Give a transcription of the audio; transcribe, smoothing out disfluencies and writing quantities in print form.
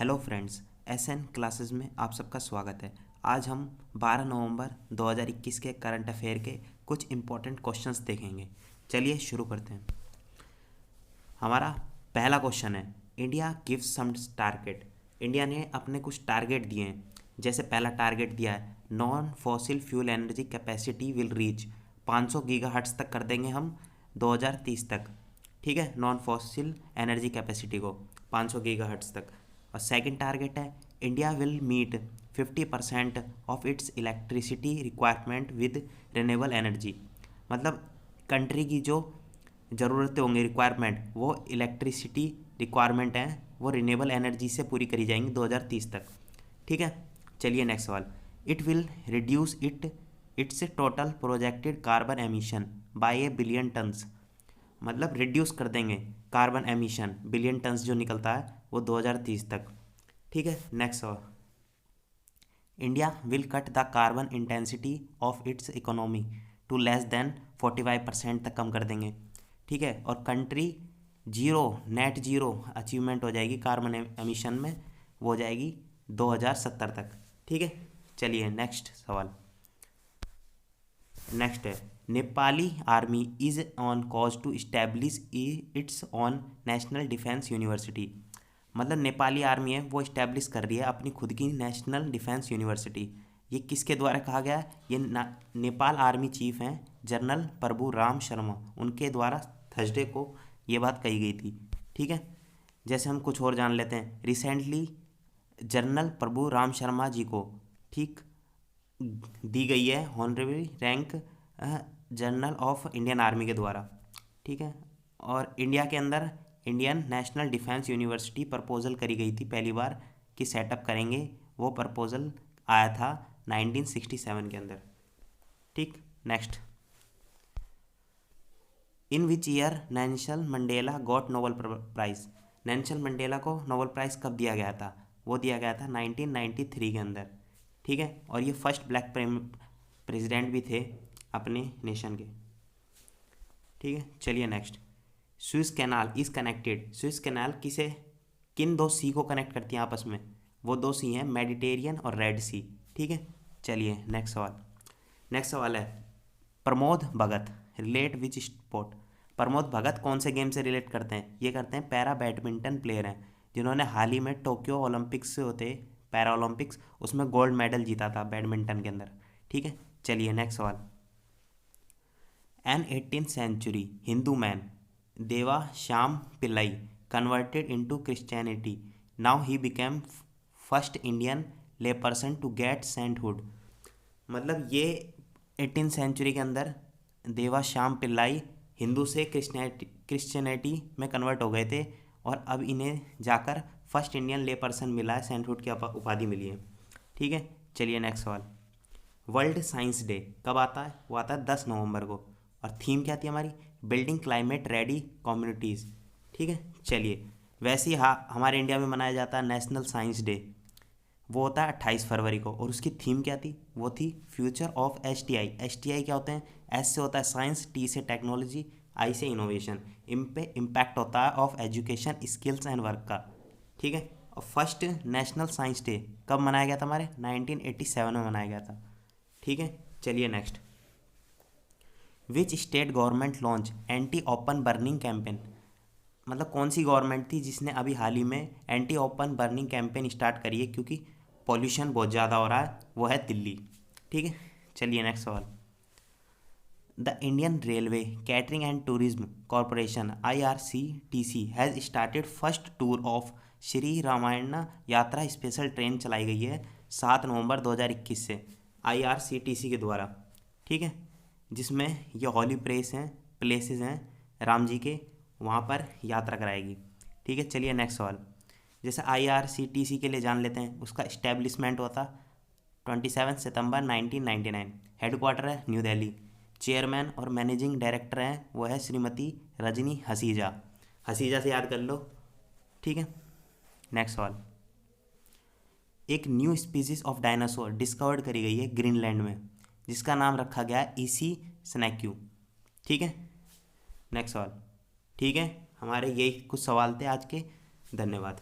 Hello friends, SN classes में आप सबका स्वागत है। आज हम 12 नवंबर 2021 के करंट अफेयर के कुछ इम्पोर्टेंट क्वेश्चंस देखेंगे। चलिए शुरू करते हैं। हमारा पहला क्वेश्चन है, India gives some target. India ने अपने कुछ टारगेट दिए हैं। जैसे पहला टारगेट दिया है, non fossil fuel energy capacity will reach 500 gigahertz तक कर देंगे हम 2030 तक। ठीक है, नॉन फॉसिल एनर्जी कैपेसिटी को 500 गीगाहर्ट्ज़ तक। और सेकंड टारगेट है, India will meet 50% of its electricity requirement with renewable energy. मतलब कंट्री की जो ज़रूरतें होंगी, रिक्वायरमेंट, वो इलेक्ट्रिसिटी रिक्वायरमेंट है, वो रिन्यूएबल एनर्जी से पूरी करी जाएंगी 2030 तक। ठीक है, चलिए नेक्स्ट सवाल। It will reduce it's total projected carbon emission by A billion turns. मतलब रिड्यूस कर देंगे कार्बन एमिशन, बिलियन टन्स जो निकलता है वो 2030 तक। ठीक है, नेक्स्ट सवाल। India will cut the carbon intensity of its economy to less than 45% तक कम कर देंगे। ठीक है, और कंट्री नेट जीरो अचीवमेंट हो जाएगी कार्बन एमिशन में, वो हो जाएगी 2070 तक। ठीक है, चलिए नेक्स्ट सवाल। नेक्स्ट है, Nepali army is on course to establish its own national defence university. मतलब नेपाली आर्मी है वो इस्टेब्लिश कर रही है अपनी खुद की नेशनल डिफेंस यूनिवर्सिटी। ये किसके द्वारा कहा गया है? ये नेपाल आर्मी चीफ हैं जनरल प्रभु राम शर्मा, उनके द्वारा थर्सडे को ये बात कही गई थी। ठीक है, जैसे हम कुछ और जान लेते हैं। रिसेंटली जनरल प्रभु राम शर्मा जी को ठीक दी गई है honourable rank general of Indian army के द्वारा। ठीक है, और इंडिया के अंदर Indian national defence university proposal करी गई थी पहली बार कि सेटअप करेंगे। वो प्रपोजल आया था 1967 के अंदर। ठीक, next. In which year Nelson Mandela got Nobel prize. Nelson Mandela को नोबेल प्राइज़ कब दिया गया था? वो दिया गया था 1993 के अंदर। ठीक है, और ये फर्स्ट ब्लैक प्रेसिडेंट भी थे अपने नेशन के। ठीक है, चलिए next. Swiss canal is connected. Swiss canal किन दो सी को कनेक्ट करती हैं आपस में? वो दो सी हैं, मेडिटेरियन और रेड सी। ठीक है, चलिए नेक्स्ट सवाल। नेक्स्ट सवाल है, Pramod Bhagat relate which sport. Pramod Bhagat कौन से गेम से रिलेट करते हैं? ये करते हैं पैरा बैडमिंटन प्लेयर हैं, जिन्होंने हाल ही में टोक्यो ओलंपिक्स होते पैरा ओलंपिक्स, उसमें गोल्ड मेडल जीता था बैडमिंटन के अंदर। ठीक है, चलिए नेक्स्ट सवाल। N 18th century Hindu man देवा Shyam Pillai converted into Christianity. Now he became first Indian ले पर्सन टू गेट सेंटहुड। मतलब ये 18th सेंचुरी के अंदर देवा श्याम पिल्लाई हिंदू से क्रिश्चियनिटी में कन्वर्ट हो गए थे, और अब इन्हें जाकर फर्स्ट इंडियन ले पर्सन मिला है, सेंटहुड की उपाधि मिली है। ठीक है, चलिए नेक्स्ट सवाल। वर्ल्ड साइंस डे कब आता है? वो आता है 10 नवंबर को, और थीम क्या थी हमारी? Building climate ready communities. ठीक है, चलिए वैसे ही हमारे इंडिया में मनाया जाता है नेशनल साइंस डे, वो होता है 28 फरवरी को, और उसकी थीम क्या थी? वो थी फ्यूचर ऑफ STI। STI क्या होते हैं? S से होता है साइंस, T से टेक्नोलॉजी, I से इनोवेशन, इम पे इम्पैक्ट होता है of education skills and work का। ठीक है, और फर्स्ट नेशनल साइंस डे कब मनाया गया था? हमारे 1987 में मनाया गया था। ठीक है, चलिए next. Which state government launch anti open burning campaign. मतलब कौन सी गवर्नमेंट थी जिसने अभी हाल ही में anti open burning campaign start करी है, क्योंकि पॉल्यूशन बहुत ज़्यादा हो रहा है? वो है दिल्ली। ठीक है, चलिए नेक्स्ट सवाल। The Indian railway catering and tourism corporation IRCTC has started first tour of Shri Ramayan Yatra special train चलाई गई है 7 नवंबर 2021 से IRCTC के द्वारा। ठीक है, जिसमें ये हॉली प्लेसेस हैं राम जी के, वहाँ पर यात्रा कराएगी। ठीक है, चलिए नेक्स्ट सवाल। जैसे IRCTC के लिए जान लेते हैं, उसका इस्टेब्लिशमेंट हुआ था 27 सितंबर 1999। हेडक्वार्टर है न्यू दिल्ली। चेयरमैन और मैनेजिंग डायरेक्टर हैं वो है श्रीमती रजनी हसीजा। हसीजा से याद कर लो। ठीक है, नेक्स्ट सवाल। एक new species of dinosaur discovered करी गई है ग्रीनलैंड में, जिसका नाम रखा गया है ईसी स्नैक्यू। ठीक है, नेक्स्ट सवाल। ठीक है, हमारे यही कुछ सवाल थे आज के। धन्यवाद।